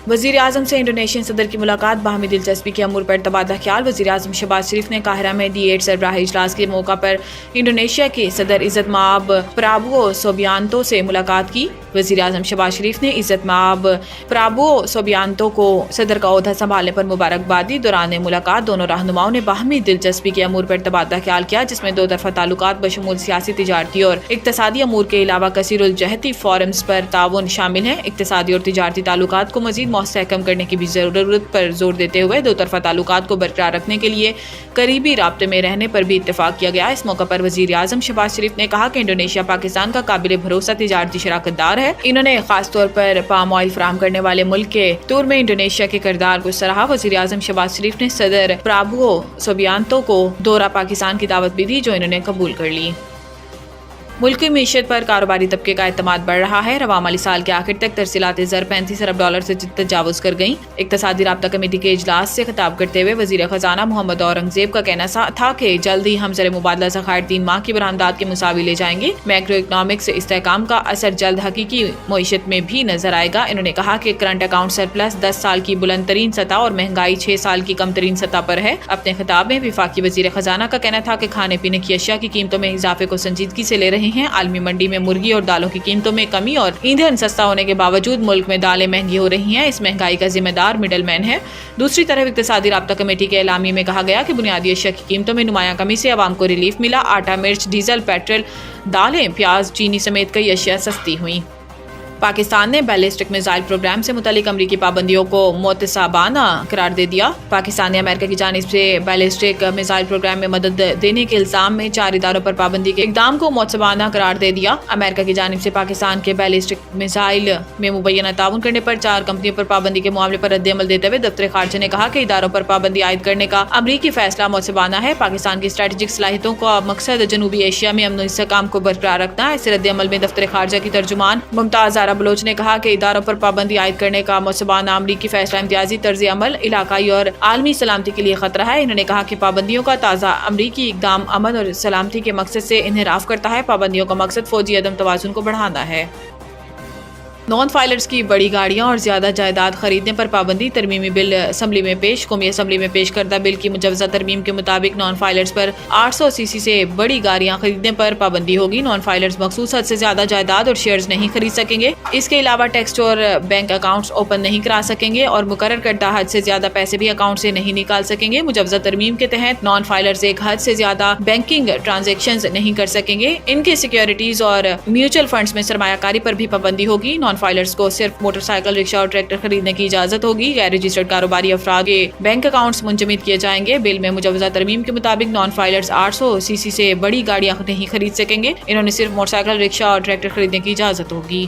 वज़ीर आज़म से इंडोनेशियन सदर की मुलाकात, बाहमी दिलचस्पी के अमूर पर तबादला ख्याल। वज़ीर आज़म शहबाज शरीफ ने काहिरा में D8 सरबराही इजलास के मौका पर इंडोनेशिया के सदर इज़्ज़त माब प्राबोवो सुबियांतो से मुलाकात की। वज़ीर आज़म शहबाज शरीफ ने इज़्ज़त माब प्राबोवो सुबियांतो को सदर का ओहदा संभालने पर मुबारकबाद दी। दौरान मुलाकात दोनों रहनुमाओं ने बाहमी दिलचस्पी के अमूर पर तबादला ख्याल किया, जिसमें दो तरफा ताल्लुकात बशमूल सियासी, तिजारती और इक्तसादी अमूर के अलावा कसीरुल जहती फोरम्स पर ताउन शामिल है। इक्तसादी और तिजारती ताल्लुकात को मज़ीद मुस्तहकम करने की भी ज़रूरत पर जोर देते हुए दो तरफा ताल्लुकात को बरकरार रखने के लिए करीबी राब्ते में रहने पर भी इत्तेफाक किया गया। इस मौका पर वज़ीर आज़म शहबाज शरीफ ने कहा कि इंडोनेशिया पाकिस्तान का काबिल भरोसा तिजारती शराकतदार है। इन्होंने खास तौर पर पाम ऑयल फराहम करने वाले मुल्क के तौर में इंडोनेशिया के किरदार को सराहा। वज़ीर आज़म शहबाज शरीफ ने सदर प्राबोवो सुबियांतो को दौरा पाकिस्तान की दावत भी दी, जो इन्होंने कबूल कर ली। मुल्क की मीशत पर कारोबारी तबके का एतमाद बढ़ रहा है। रवा माली साल के आखिर तक तरसीलात ज़र 35 अरब डॉलर से तजावुज़ कर गईं। इक़्तिसादी राब्ता कमेटी के इजलास से खिताब करते हुए वज़ीर ख़जाना मोहम्मद औरंगज़ेब का कहना था कि जल्द ही हम ज़र मुबादला ज़खायर 3 माह की बरामदात के मुसावी ले जाएंगे। मैक्रो इकनॉमिक्स इस्तेहकाम का असर जल्द हकीकी मईशत में भी नजर आएगा। इन्होंने कहा कि करंट अकाउंट सरप्लस 10 साल की बुलंद तरीन सतह और महंगाई 6 साल की कम तरीन सतह पर है। अपने खिताब में वफाकी वज़ीर ख़जाना का कहना था कि खाने पीने की अशिया की कीमतों में इजाफे को संजीदगी से ले रहे हैं। आलमी मंडी में मुर्गी और दालों की कीमतों में कमी और ईंधन सस्ता होने के बावजूद मुल्क में दालें महंगी हो रही हैं। इस महंगाई का जिम्मेदार मिडल मैन है। दूसरी तरफ इक़्तिसादी राब्ता कमेटी के एलामी में कहा गया कि बुनियादी अशिया की कीमतों में नुमायां कमी से अवाम को रिलीफ मिला। आटा, मिर्च, डीजल, पेट्रोल, दालें, प्याज, चीनी समेत कई अशिया सस्ती हुई। पाकिस्तान ने बैलिस्टिक मिसाइल प्रोग्राम से मुतालिक अमरीकी पाबंदियों को मुतसाबाना करार दे दिया। पाकिस्तान ने अमेरिका की जानिब से बैलिस्टिक मिसाइल प्रोग्राम में मदद देने के इल्जाम में 4 इदारों पर पाबंदी के इक़दाम को मुतसाबाना करार दे दिया। अमेरिका की जानिब से पाकिस्तान के बैलिस्टिक मिसाइल में मुबैना ताउन करने पर 4 कंपनियों पर पाबंदी के मामले पर रद्द-ए-अमल देते हुए दफ्तर खारजा ने कहा कि इदारों पर पाबंदी आयद करने का अमरीकी फैसला मुतसाबाना है। पाकिस्तान की स्ट्रेटेजिक सलाहियतों का मकसद जनूबी एशिया में अमन इस्तेहकाम को बरकरार रखना है। इस रद्द-ए-अमल में दफ्तर खारजा की तर्जुमान मुमताज आरा बलोच ने कहा कि इदारों पर पाबंदी आयद करने का मुतसाबाना अमरीकी फैसला इम्तियाजी तर्ज अमल इलाकाई और आलमी सलामती के लिए खतरा है। इन्होंने कहा कि पाबंदियों का ताज़ा अमरीकी इक़दाम अमन और सलामती के मकसद से इन्हिराफ करता है। पाबंदियों का मकसद फौजी अदम तवाज़ुन को बढ़ाना है। नॉन फाइलर्स की बड़ी गाड़ियां और ज्यादा जायदाद खरीदने पर पाबंदी। तरमीमी बिल असम्बली में पेश। कौमी असम्बली में पेश करदा बिल की मुजवजा तरमीम के मुताबिक नॉन फाइलर्स पर 800 सीसी से बड़ी गाड़ियां खरीदने पर पाबंदी होगी। नॉन फाइलर्स मखसूस हद से ज्यादा जायदाद और शेयर्स नहीं खरीद सकेंगे। इसके अलावा टेक्स्ट और बैंक अकाउंट्स ओपन नहीं करा सकेंगे और मुकर्रर करदा हद से ज्यादा पैसे भी अकाउंट से नहीं निकाल सकेंगे। मुजवजा तरमीम के तहत नॉन फाइलर्स एक हद से ज्यादा बैंकिंग ट्रांजेक्शन नहीं कर सकेंगे। इनके सिक्योरिटीज और म्यूचुअल फंड्स में सरमायाकारी पर भी पाबंदी होगी। नॉन फाइलर्स को सिर्फ मोटरसाइकिल, रिक्शा और ट्रैक्टर खरीदने की इजाजत होगी। गैर रजिस्टर्ड कारोबारी अफराद के बैंक अकाउंट्स मुंजमद किए जाएंगे। बिल में मुजवजा तरमीम के मुताबिक नॉन फाइलर्स 800 सीसी से बड़ी गाड़ियां नहीं खरीद सकेंगे। इन्होंने सिर्फ मोटरसाइकिल, रिक्शा और ट्रैक्टर खरीदने की इजाजत होगी।